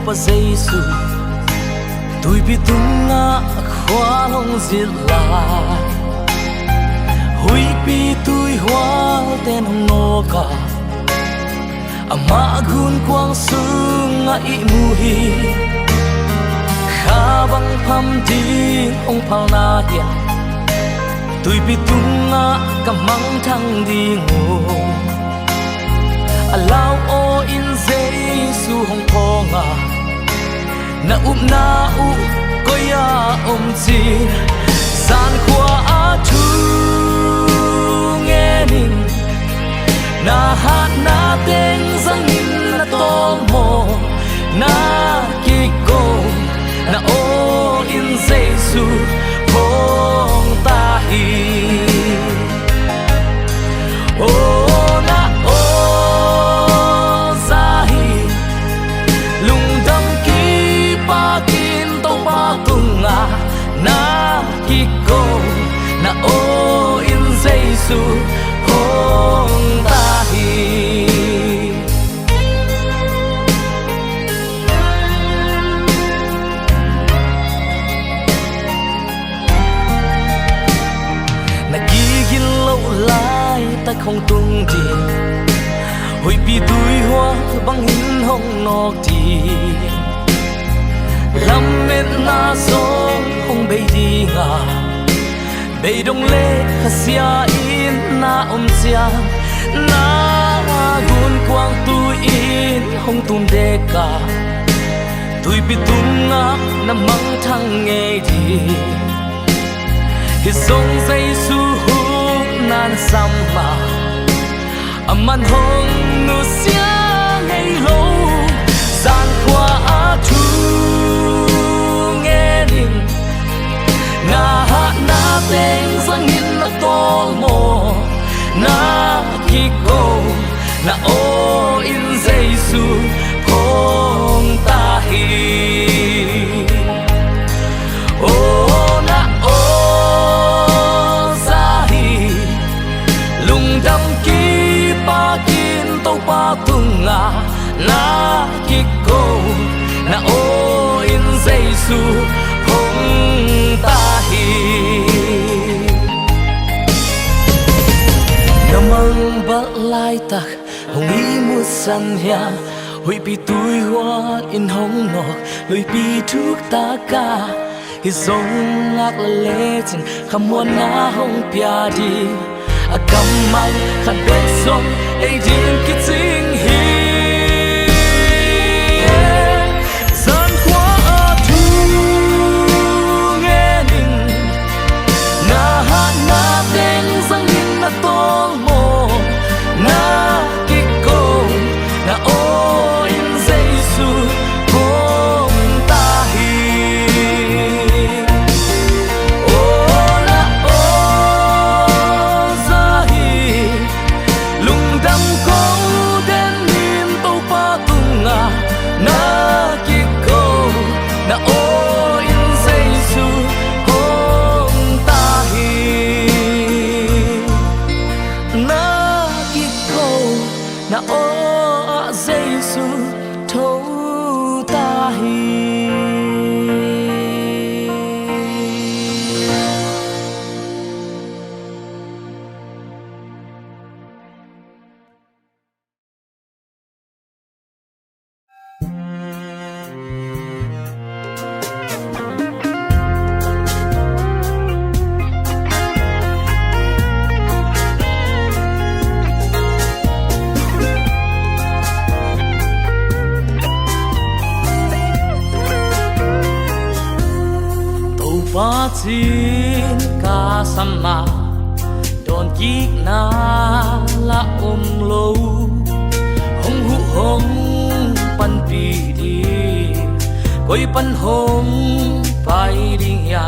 pa Giêsu tôi biết tung ngã khóa lòng diệt lại hui bi tôi hoa tên hồng nô cả ama gun quang sung ngã i mu hi kha bang pham đi ông phao na ya tôi biết tung ngã cầm măng thăng đi ngô allow o in Giêsu hong ponga na u koya chi san kwa a thu nghe nin na hát na tên sang nin na to mo na ki ko na o in Giêsu hong ta hi oh na na kiko na o in Giêsu hong ta hi na gigin lâu lai ta không tung đi hồi bi tuổi hoa băng hin hong nọc đi lâm mến na sông không bay đi ngà bay đông lê khá xia in na chia na gun quang tu in không tum đê cả tôi biết tum ngã na mang thăng nghe đi khi sông Giêsu hút nan sam mà aman hong nu xia ngày lâu gian qua thu na hát na tên sang in na to mo na kiko na o in Giêsu hong ta hi o na o za hi lung đam ki pa kin tàu pa tung na kiko na o in Giêsu hong ta hi namang ba lai tak hong i mu san ya hui pi tui hoa in hong nok lui pi thuk ta ka hi zong ngak le chin khamon na hong pia di akam mai khat bet som ei din ki ching hi na o Giêsu thấu ta hi Sin ka sama don kik na la lo hong hu hong pan pi di koi pan hong pai ding ya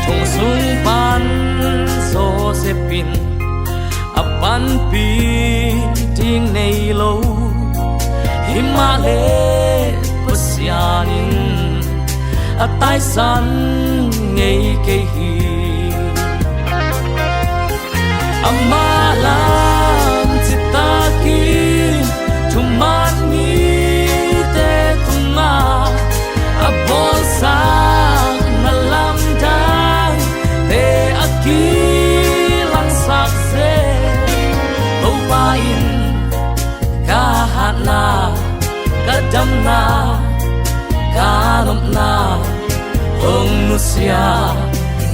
thong sung pan so se pin a pan pi ding nei lo himale pasianin a tai san ngay cây hi ama lam chita ki thuman ni te tunga na kadam na kanom na hong nusia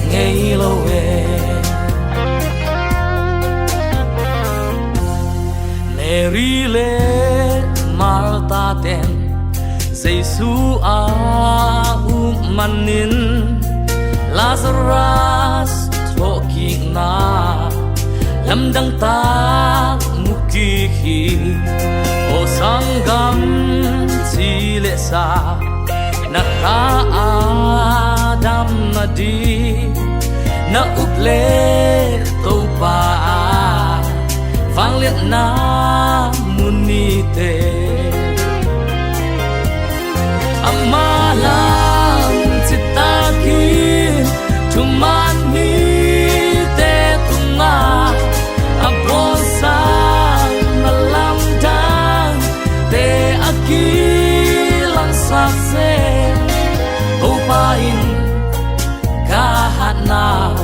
ngay loe Mary le Martha ten Giêsu a manin Lazarus thọ ki na lam dang ta muki hi o sangam chi le sa na ka adam na di na uple to pa vang liet na munite amalam citakin cuman mi te tunga abosa malam dan te akilang sakse upain kahat na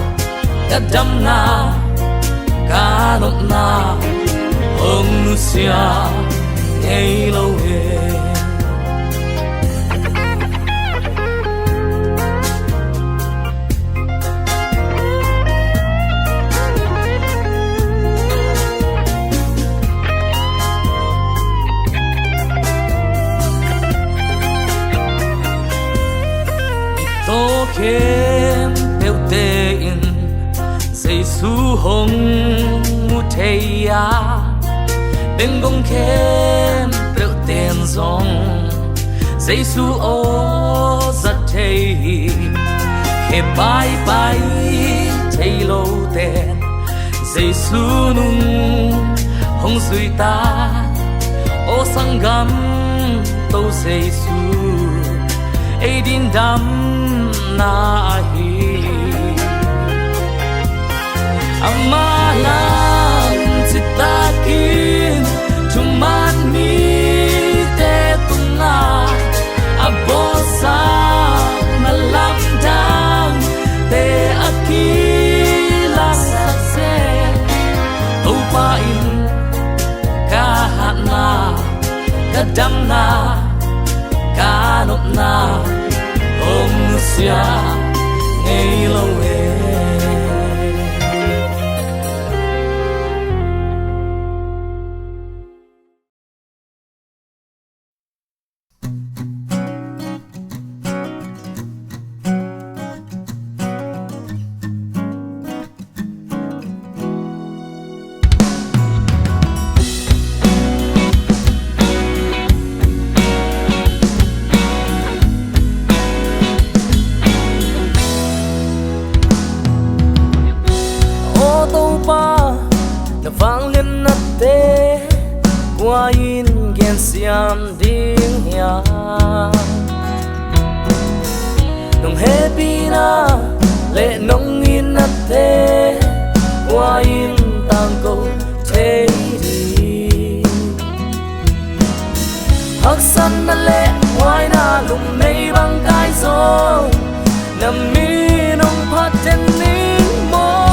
kadam na kanop na hong nusia ngay lâu khem theo tê in Giêsu hong mu theya bên gong khem theo tên zong Giêsu o zat thei khe bai bai thei lo ten Giêsu nung hong sui ta o sangam to Giêsu ai din dam na hi amalam citakin cuman mi te tunga abosa malam dang te akila sakse upain kahat na kadam na kanop na hong nusia ngay lâu vang lên nát tê qua in gen xiam ding ya nong happy na lệ nong in nát tê qua in tang câu thế đi hắc san na lệ ngoài na lùng mây băng cái gió nằm mi nong phát trên ninh mô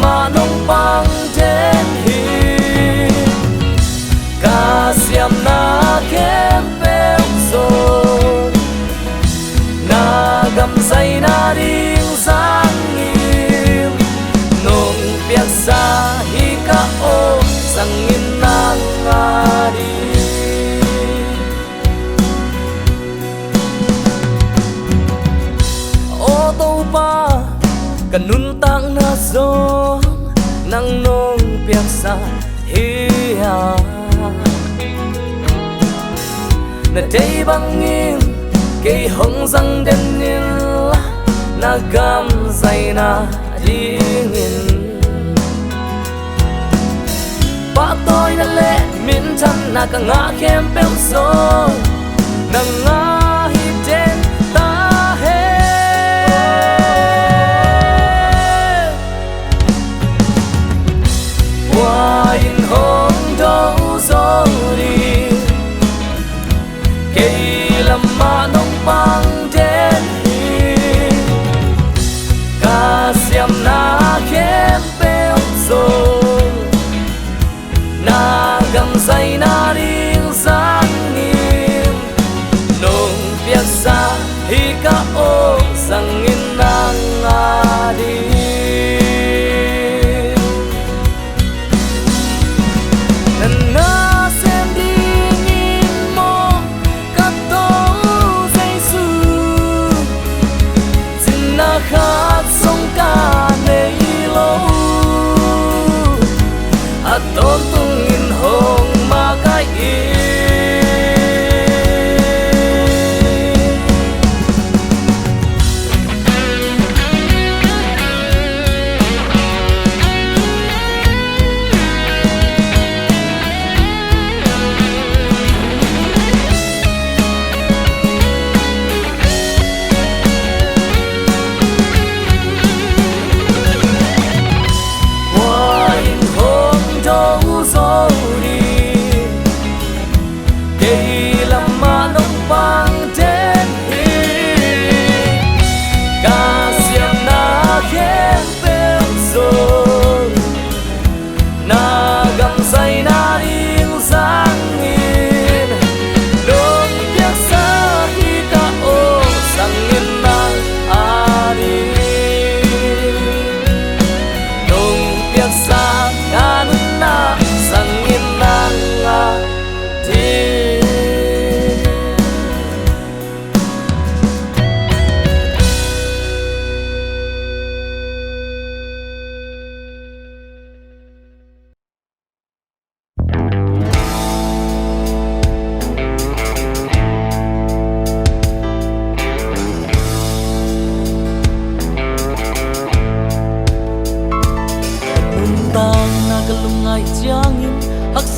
mà nông băng trên hi ca xiêm na kém bèo rồi na gầm dây na điên sang nghiêm nông biết xa hi ca ô sang in na nga đi ô tô ba cần nun tang na zo nang nong piak sa hiya na day bangin kay hong zang denin na gam zay na dingin ba tôi na lệ min chan na ka nga khem pel so na nga hi den ta in home đâu rồi đi cây làm mà nông tôn tung in hồng mà cái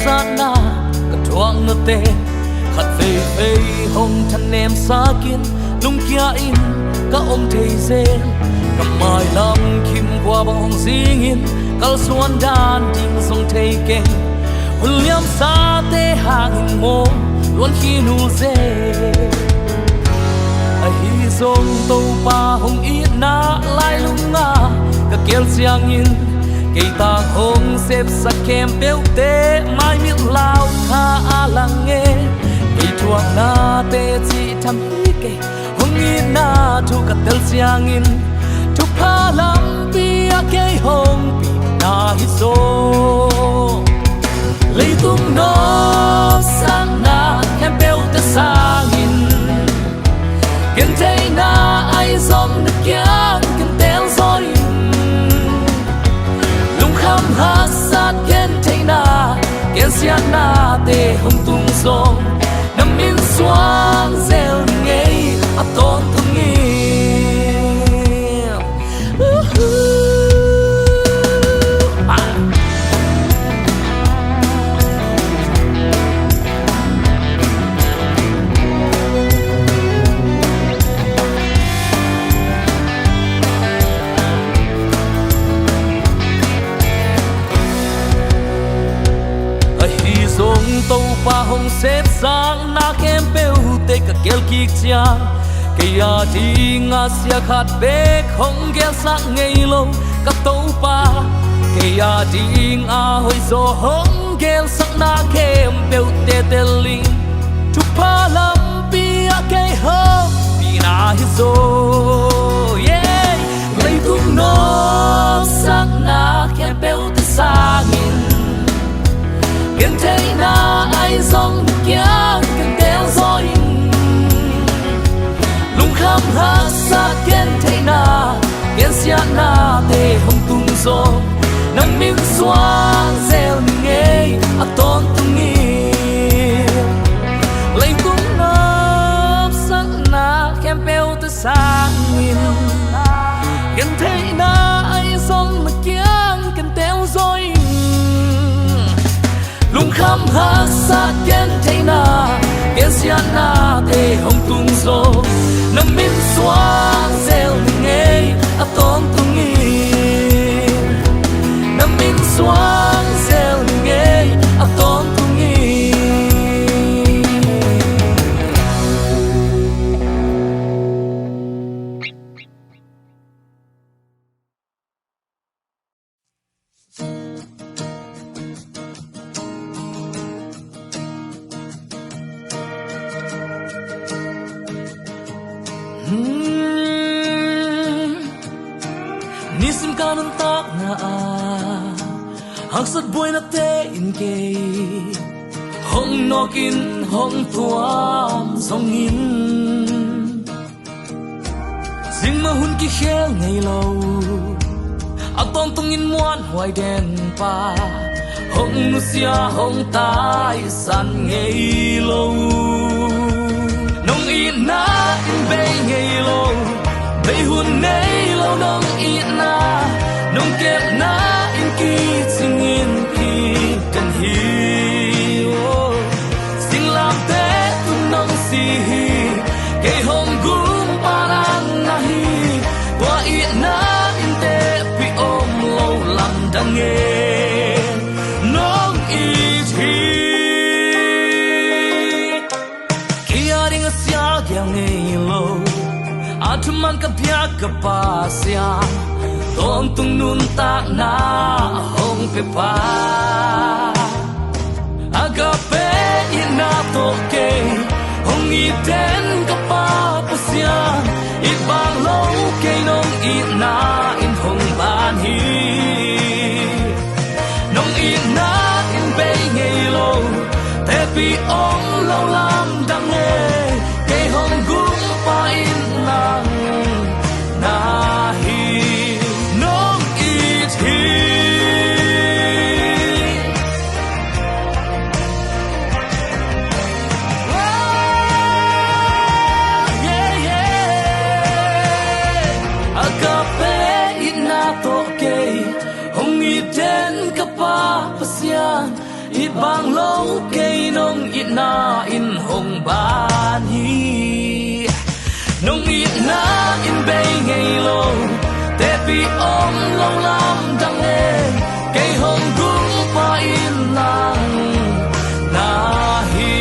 sana ka thuang na te khat ve ve hong than nem sa kin lung kia in ka om thei zen ka mai lam kim qua bang hong sing in kal suan dan ding song thei ken huliam sa te hang mo luan khi nu ze a hi song to pa hong i na lai lung nga ka kel siang in cây ta hong xếp sắc kem béo tê mai miết lao tha alang nghe cây thuang na tê chỉ tham hi cây hong in na thu cả tel siang in thu pha lam bia cây hong pi na hi so lấy tung nó sang na kem béo tê sang in kiến thấy na ai giống được kiang kiến tel rồi kham hát sát ken thấy na ken sia na te hong tung song nam min xoang zel ngei a ton tung nghi tàu pa hong xếp sang na kem bêu te ka kel kik chia ke ya ti nga sia khat be không gel sa ngei lo ka tàu pa ke ya ti nga hoi zo hong gel sak na kem bêu te te ling tu pa lam pi a ke ho pi na hi zo yeah lấy tung no sak na kem bêu te sa ngin kiến thấy na ai giống kia kiến đeo rồi lung khám hát xa kiến thấy na kiến sia na te hong tung zo nang min xoang zel nghe a ton tung nghi lấy tung nop sắc na kem beo te sang in kiến thấy na ai giống kia kiến đeo rồi lung khám hát xa kiến thấy na kiến sia na te hong tung zo nam min xoang zel nghe a ton tung nghi nam min xoang zel nghe a ton tung nghi nisim kanon tak na haksat boy na te in ke hong nokin hong tuam song in sing mahun ki khel ngay lâu a ton tung in muan hoài đen pa hong nu xia hồng tai san ngây lâu nông in na in bay ngây lâu bay hun nay lâu nông in na nông kẹp na in ki sing in ki cần hi sing làm thế tung nông si hi cây hồng gum parang na hi qua in na in te pi om lâu làm đằng nghe nông ít hi kia ding sia gyang ngây lâu atuman kapya kapasya Tong tung nun tak na hong pe pa Agape ina toke hong iten kapa pasya Ibang lo kay nong ina in hong ban hi Nong ina in bay ngay lo Te pi ong lo lam dang le Kay hong gung pa in lang na hi Ibang lo kay nong ina in hong ban hi Nong ina in bay ngay lo Te pi om lo lam dang le Kay hong gung pa in lang na hi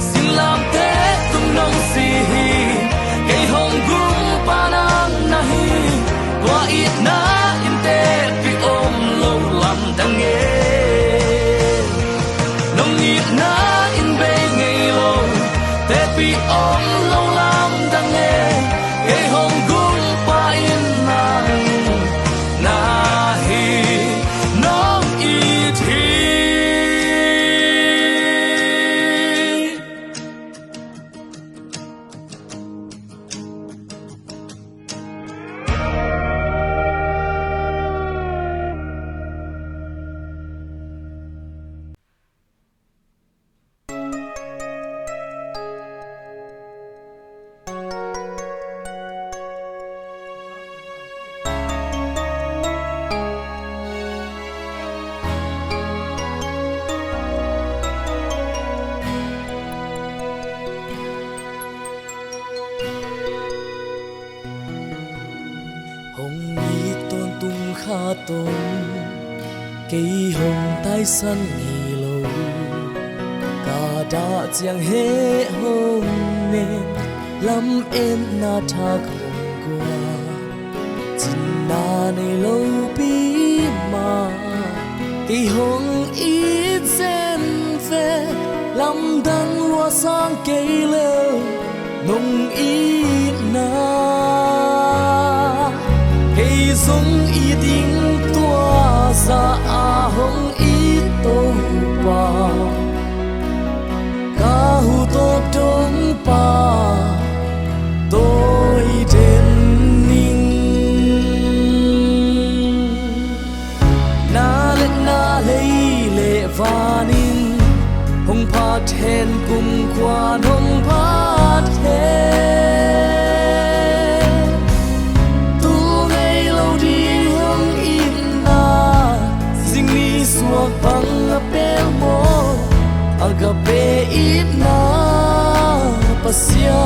Sin lam te tung nong si hi Kay hong gung pa nang na hi Qua ina in te pi om lo lam dang le na in bay ngay lo te pi om lo lam dang le kay hong gung pa in nang na hi nong it hi tông cây hồng tai sân nghỉ lâu cả đã chẳng hé hôm nên lắm em na thác hồng qua chính na này lâu bí mà cây hồng ít sen về lắm đắng loa sang cây lơ nông ít na cây giống y tiếng tua ra hồng ít tô ba ca hu tô đông ba tôi đến ninh na lấy lệ và ninh hồng phát hẹn cùng qua hồng phát hẹn suak bang apel mo agape ina pasya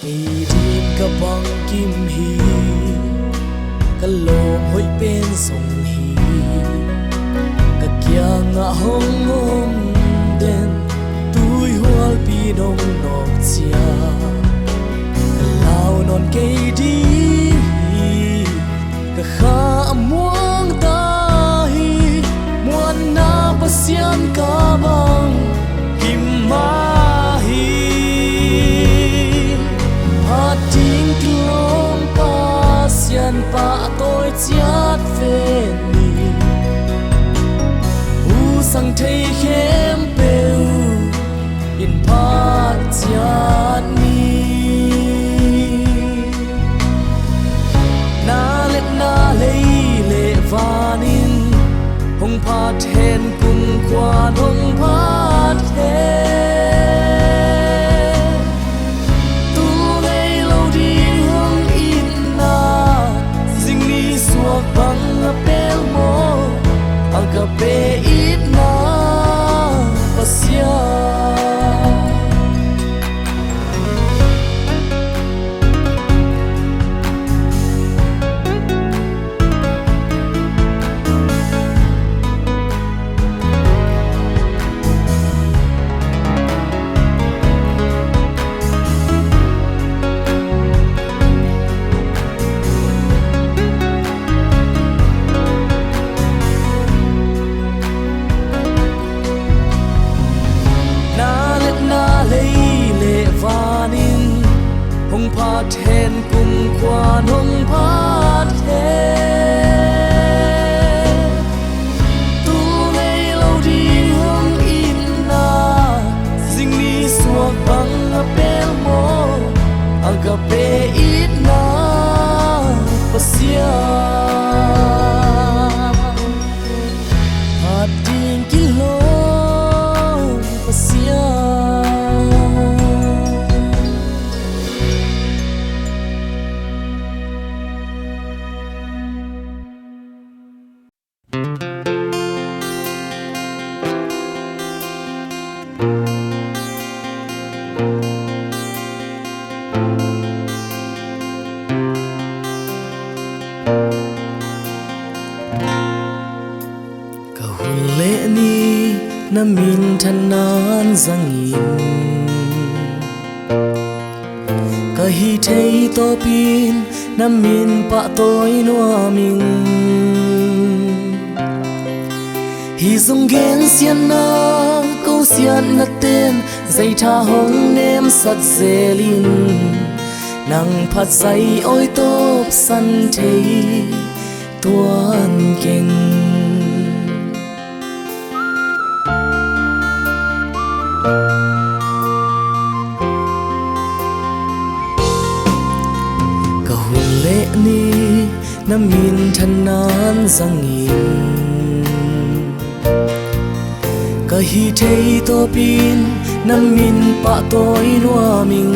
idin ka bang kim hi ka lom hoi pen song hi ka kya nga hong om den tui hual pi dong nok chia non cây đi cả khá muang ta hi muan na pasian ka bang kim ma hi ha ting klong pasian pa tôi chiat về ni u sang thei khem peu in pa chiat ni đèn cùng qua nông phát thế tu ngày lâu đi hương in na dinh ni suộc bằng apel mo agape ít na pasia hating kilo pasia na min thanan zangin ka hi thei to pin na min pa toi noa min hi zong gen sian na câu sian na tên dây tha hong nem sat zelin nang phat sai oi top san thei tuan keng ni na min thanan zangin ka hi thei to pin na min pa toi noa min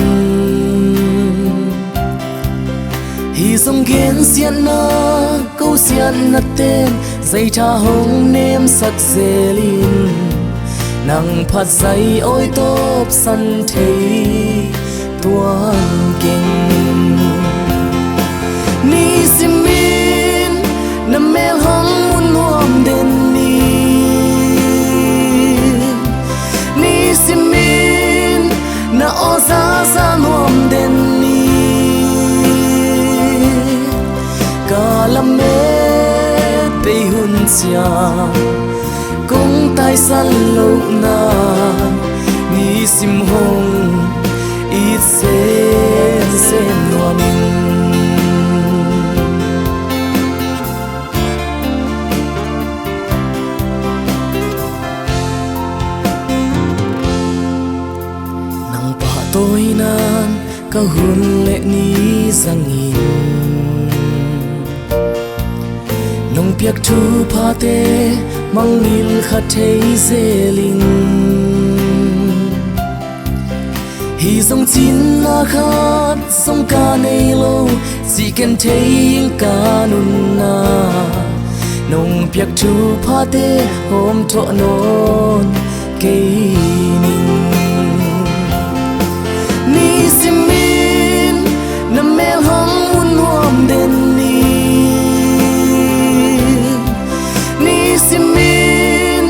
hi zong gen sian na câu sian na tên dây tha hong nem sak zelin nang phat sai oi top san thei tuan keng ni simin na mel hong mun nuam den ni simin na oza sa nuam den ni kalame pe hun sia kung tai san lo na ni sim hong it sen nuam tôi nan ka hun lệ ni zangin nong piak thu pha te mang nil kha thei zelin hi zong chin na khat song ka nei lo si ken thei ka nun na nong piak thu pha te hom tho non ke ni simin na mel hong mun nuam den ni simin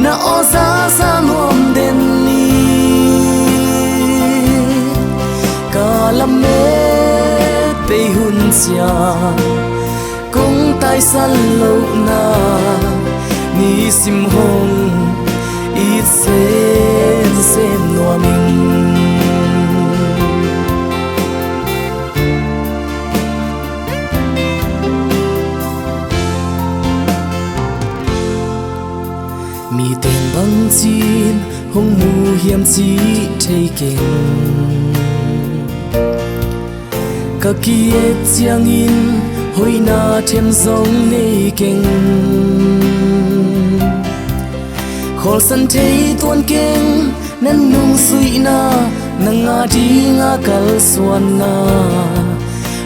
na oza sa nuam den ni kalame pe hun sia kung tai san lo na ni sim hong it sen nuam mi tên băng chin hong mu hiam chi thei keng ka kia chiang in hoi na them zong nei keng khol san thei tuan keng nan nung sui na nanga di nga kal suan na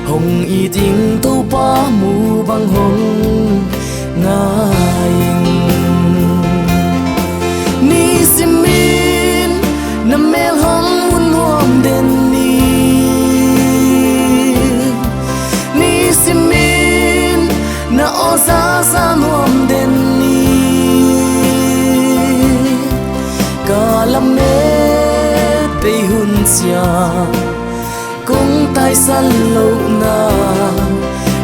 hong i ting to pa mu bang hong ngai ni simin na mel hong mun nuam den ni simin na oza sa nuam den ni kalame pe hun sia kung tai san lo na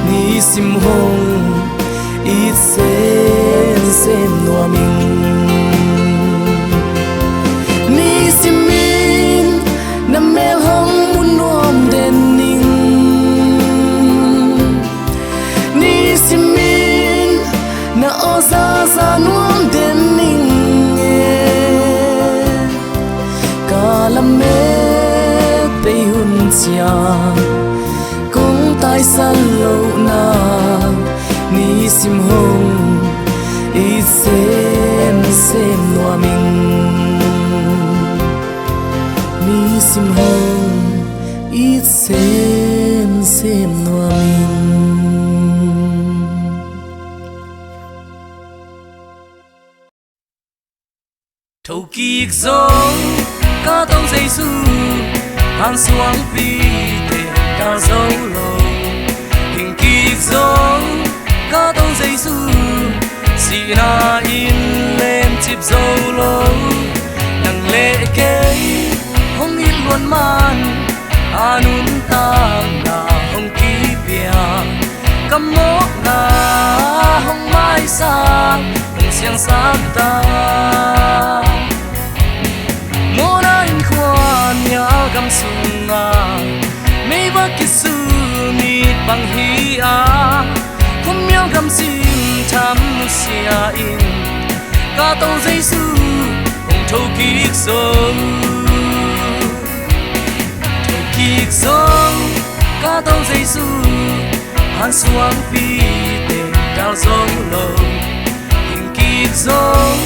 ni sim hong it sen nuam ni simin na mel hong mun nuam den ning mai san lo na ni sim hong i sem noa min ni sim hong i sem noa min. Thâu kiệt giông có tông dây su han xuống vì thế ta dấu lâu hình kiệt giông có tông dây su xì na in lên chip dấu lâu nặng lệ cây không in luôn man anun tang na không kí bia cầm mốt na không mai xa không xiang sát ta mô anh khoan nhà gam sung à mấy vợ kisu mi bằng hi à không nhau gam sim tham musia in cả tàu dây su không thâu kiệt sông thâu kiệt sông cả tàu dây su han xuống vì tên đào dấu lâu hình kiệt sông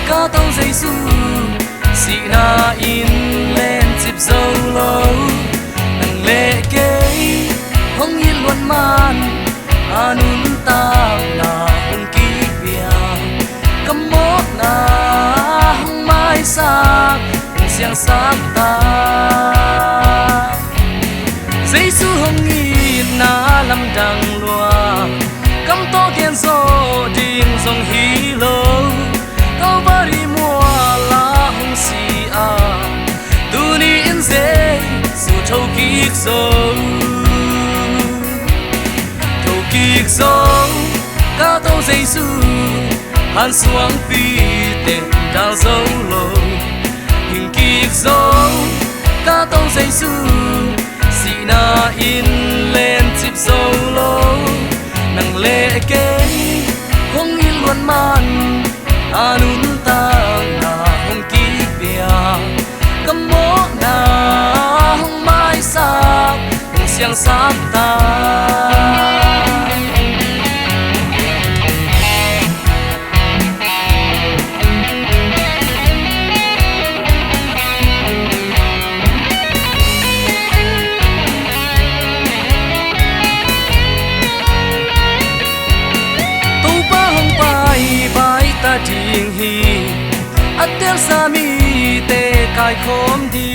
cả tàu dây su xì na in lên chip dấu lâu nặng lệ cây không yên luôn man anun tang na không kí bia cầm mốt na không mai xa không xiang sát ta giấy su không yên na lâm đằng loa cầm to kiên gió điên dòng hí lâu tao va đi mua lá hồng xì à tu ni in dễ su thâu kiệt sông thâu kiệt sông cả tàu dây su han xuống vì tên đào dấu lâu hình kiệt sông cả tàu dây su xì na in lên chip dấu lâu nặng lệ cây không in luôn man anun tang na không kí bia cầm mốt na không mai xa không xiang sát ta ta điên hi atel sa mi te kai khom đi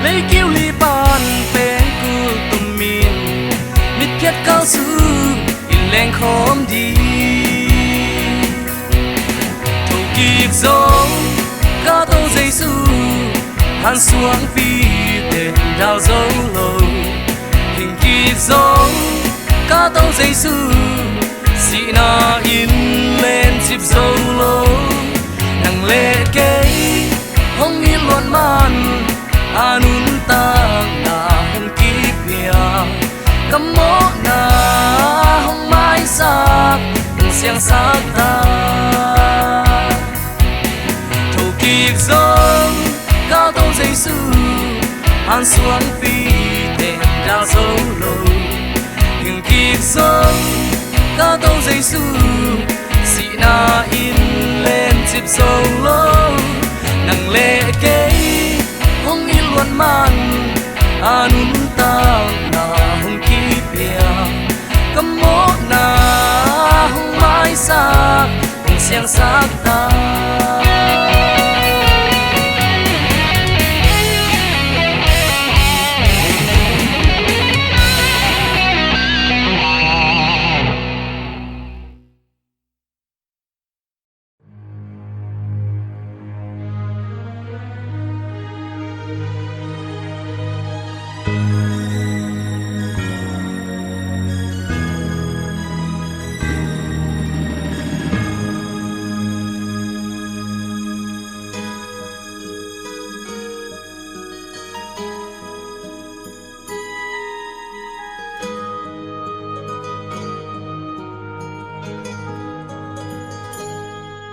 lấy kiêu li ban pen ku tum min mit kiat cao su in leng khom đi thâu kiệt giông cả tàu dây su han xuống vì tên đào dấu lâu hình kiệt giông cả tàu dây su xì na in lên chip dấu lâu nặng lệ cây không yên luôn man anun tang na không kí bia cầm mốt na không mai xa không xiang sát ta thâu kiệt giông cả tàu dây su han xuống vì tên đào dấu lâu hình kiệt giông cả tàu dây su xì na in lên chip dấu lâu nặng lệ cây không in luôn man anun tang na không kí bia cầm mốt na không mai xa không xiang sát ta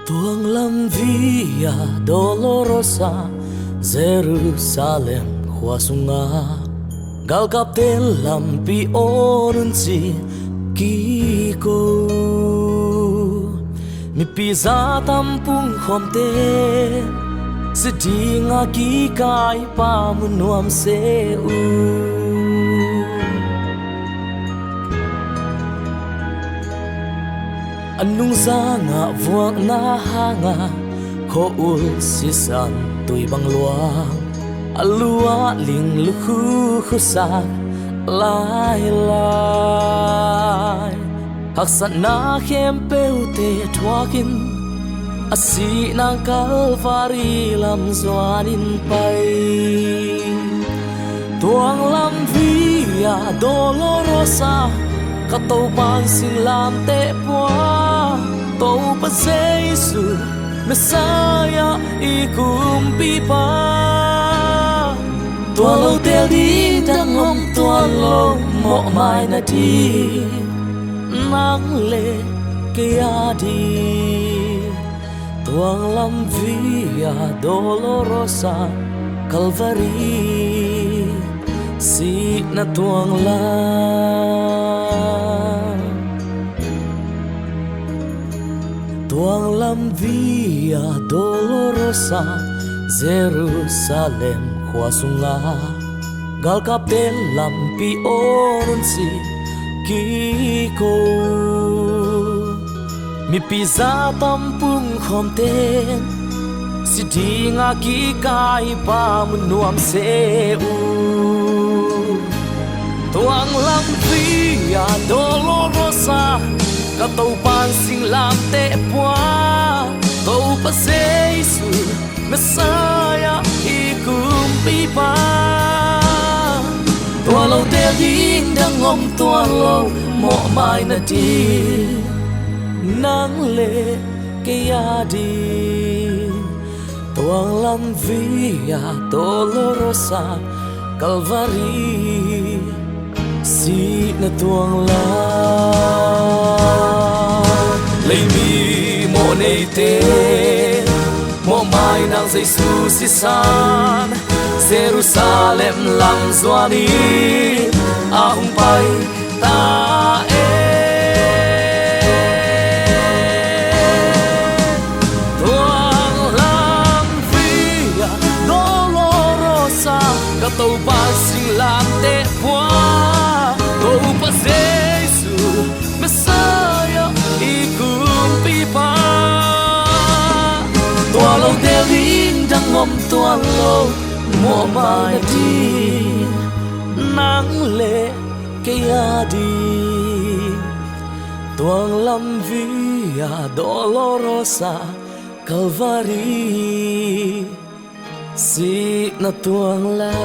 tuang lam via dolorosa Jerusalem huasunga gal kap ten lam pi orun chi ki ko mi pi za tam pung khom te se di nga ki kai pa mun nuam se u anung za nga vuak na hanga ko ul si san tui bang luang alua ling lu khu khu sa lai lai hak san na khem peu te thwakin asi nang kalvari lam zuanin pai tuang lam via dolorosa ka to pan sin lam te pua to pa Jesus Messiah i kum pi pa tua lo tel di dang om tua lo mo mai na di nang le ke a di tuang lam via dolorosa Calvary si na tuang la tuang lam via dolorosa Jerusalem khwa sunga gal kap ten lam pi orun si ki ko mi pi za tam pung khom ten si di nga ki kai pa mun nuam se u tuang lam via dolorosa ka tau pan sing lam te pua tau pa Jesus Messiah i kum pi pa tua lo te ding dang om tua lo mo mai na di nang le ke ya di tuang lam via dolorosa Calvary si na tuang la lấy mi mo nei te mo mai nang Giêsu si san Jerusalem lam zuani a hung pai ta e tuang lam via dolorosa ka tau pa sing lam te pua tau pa Giêsu Messiah i kum pi pa tua lo te ring dang om tua lo mo mai di nang le ke ya di tuang lam via dolorosa Calvary si na tuang la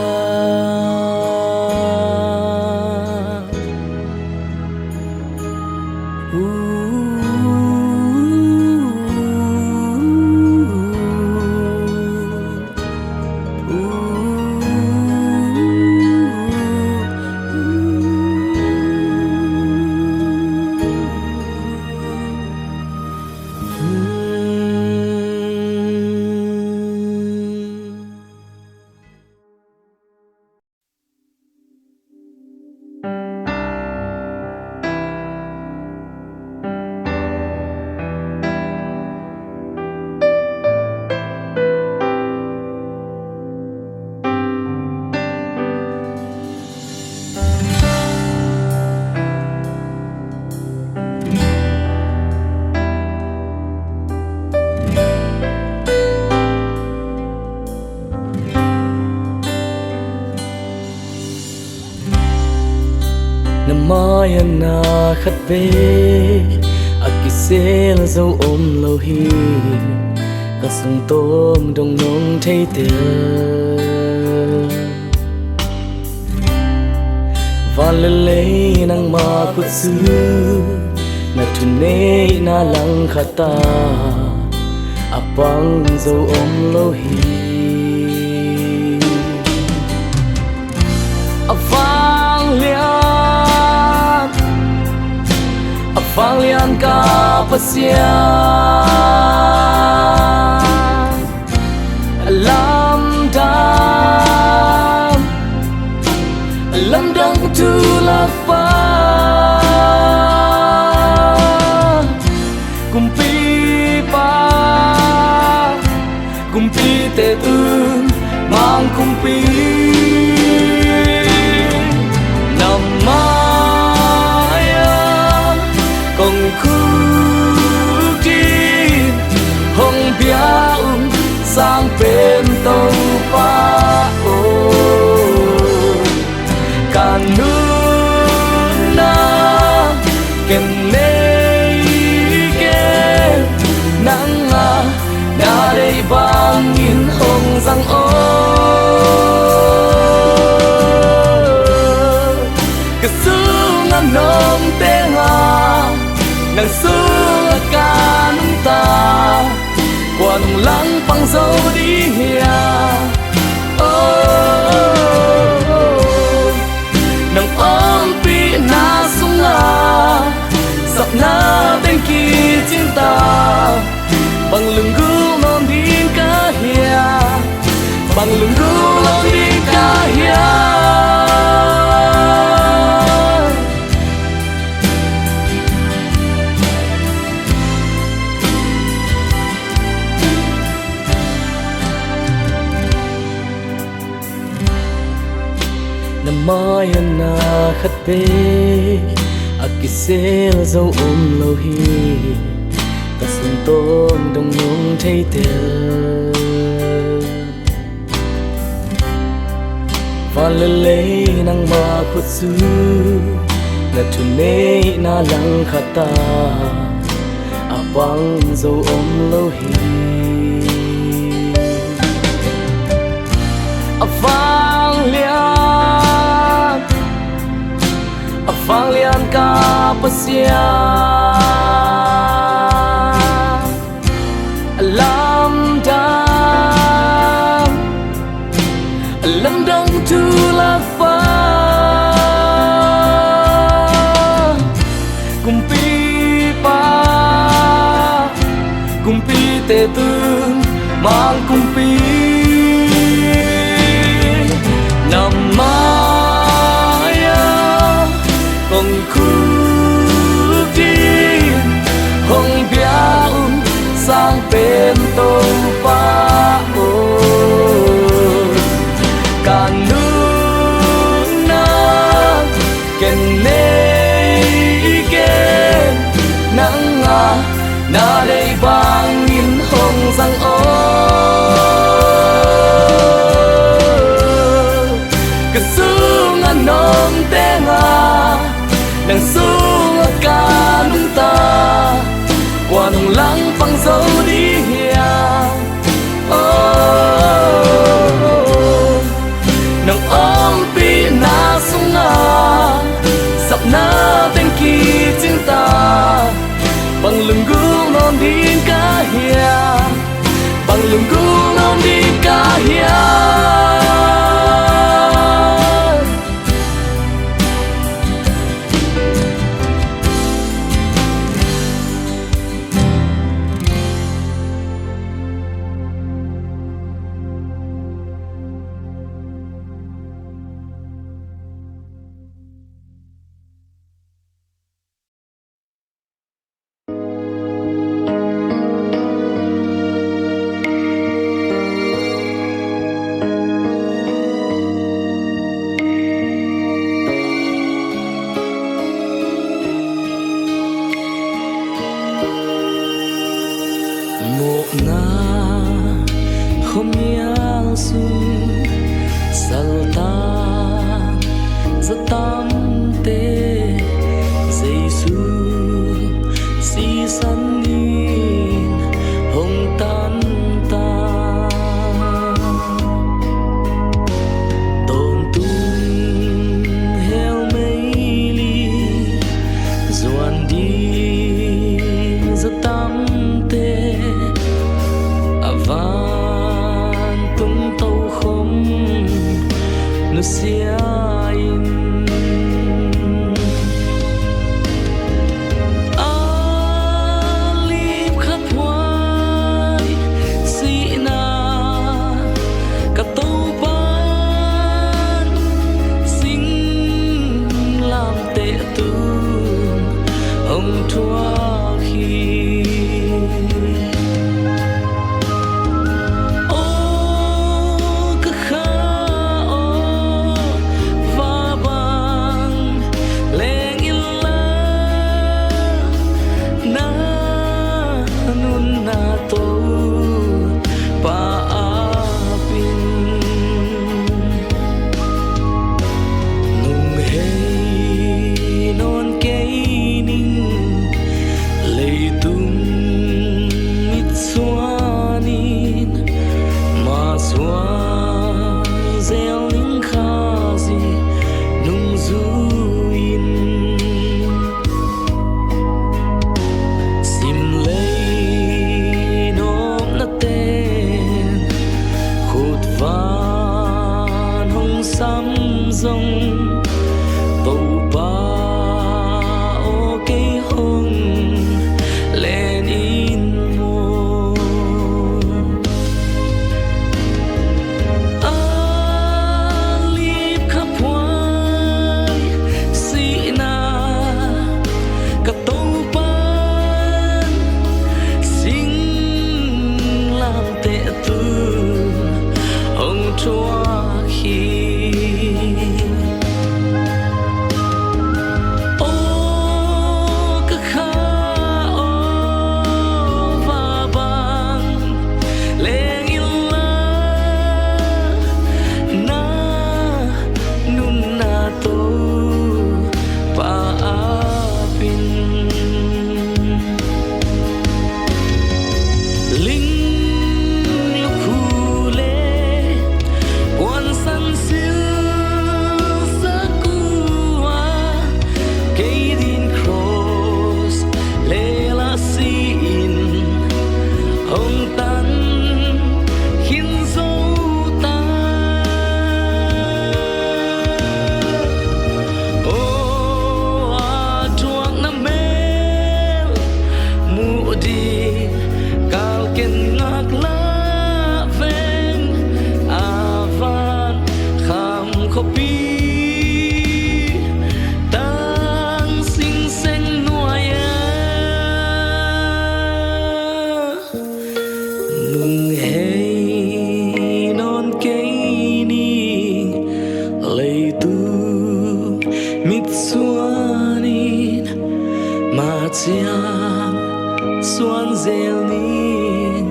Maya na khát về akisel dâu ôm lâu hi cả sông tôm đồng nông thấy tiền và lê nang ma kut su na tune na lang khata apang dâu ôm lâu hi avang vang lian ka pasia lam dam khu tin hồng biao sang bên tàu pa ô cả nước na ken nei ke nắng à đã đây vang in hồng răng ô cái sương ngàn nông tên à nàng sương ca nung ta qua nung lắng phăng dấu đi hia nàng ôm pi na sung à sập na bên kia chính ta bằng lưng gươm non đi cá hia bằng lưng gươm non đi cá hia mai na khát bê akisel dâu lâu hi ta sung tôm đông nhung thấy tel và lê nang ma khuất xứ na thu nê na lăng khata băng dâu lâu hi vang lian ka pasya lam dang tu la fa kumpi te tu mang kumpi hồng khu tin hồng biao sang bên tàu pa ô cả nước na ken nei ke nắng à na đây vang in hồng răng ô cái sương ngàn nông tên à nàng xuống ca nung ta qua nung lắng phăng dấu đi hia nàng ôm pi na sung à sập na bên kia chính ta bằng lưng gươm non đi cá hia bằng lưng gươm non đi cá hia hồng thua khi mà chiang xuân rêu nín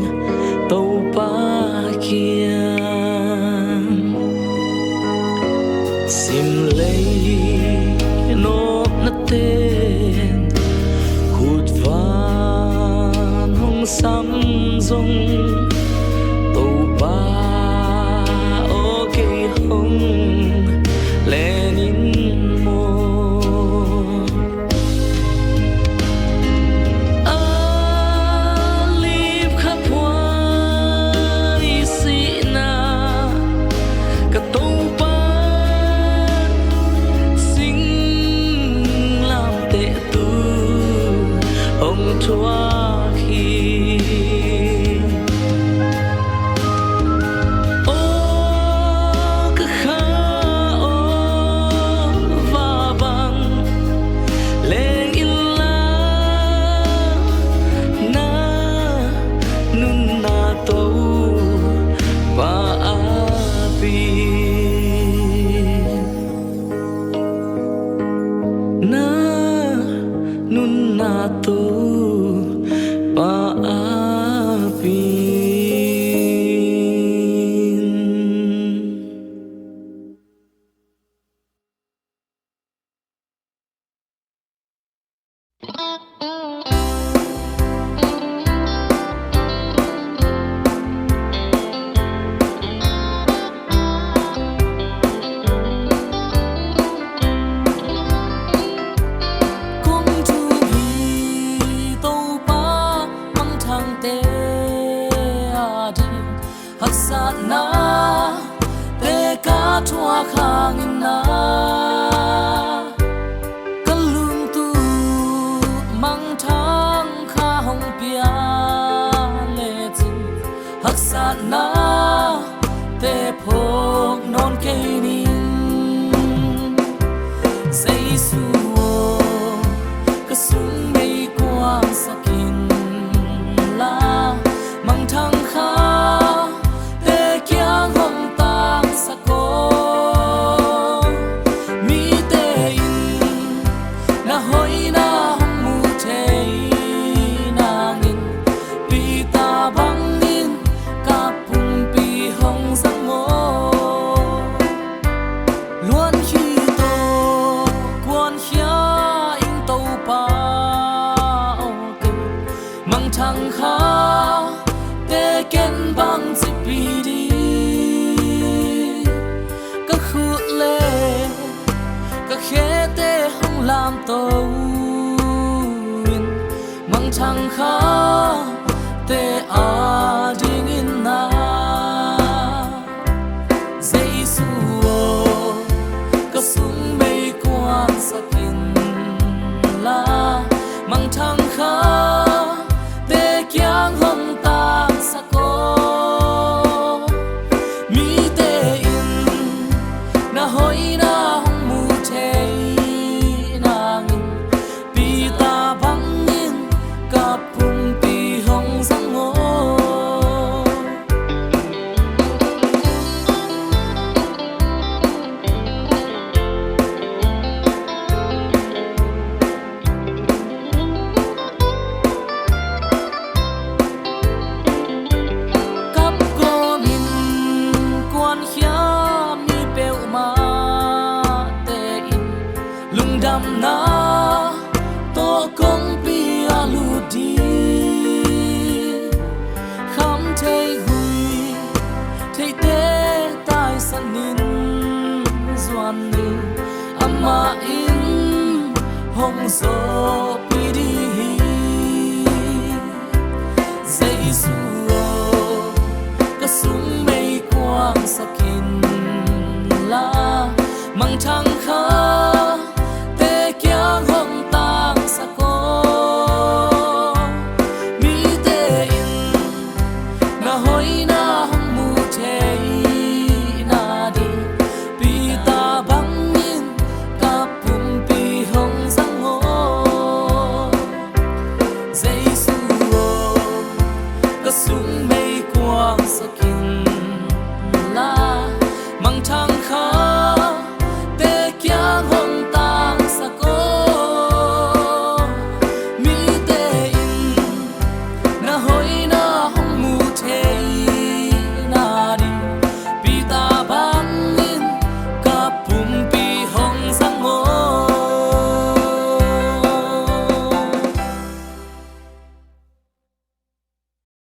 tàu ba kia sim lấy nốt nát tên hụt van hong sam rong tàu ba ok hong lên in Chua khi ô cứ khá ô và bằng lên in la na nun na tàu và api na nun na tàu sát na te cá chua khang in na kan lung tu mang thang kha hong pia le chi hak sát na te phok non ke ni Giêsu ka sung mei quang sakin la mang thang kha thằng khá để kiến bằng dịp đi đi các khu lệ các khế tê không làm tàu mang thằng khá tê à đi nghìn na Giêsu các súng mây quang sakin la mang thằng khá kyang hong tang sako mi te in na hoi na hong mu te na ngin pi ta bang in ka pum pi hong sang ngo đam na to kong pi alu di kham thei hui thei te tai san nin zuan ni ama in hong zo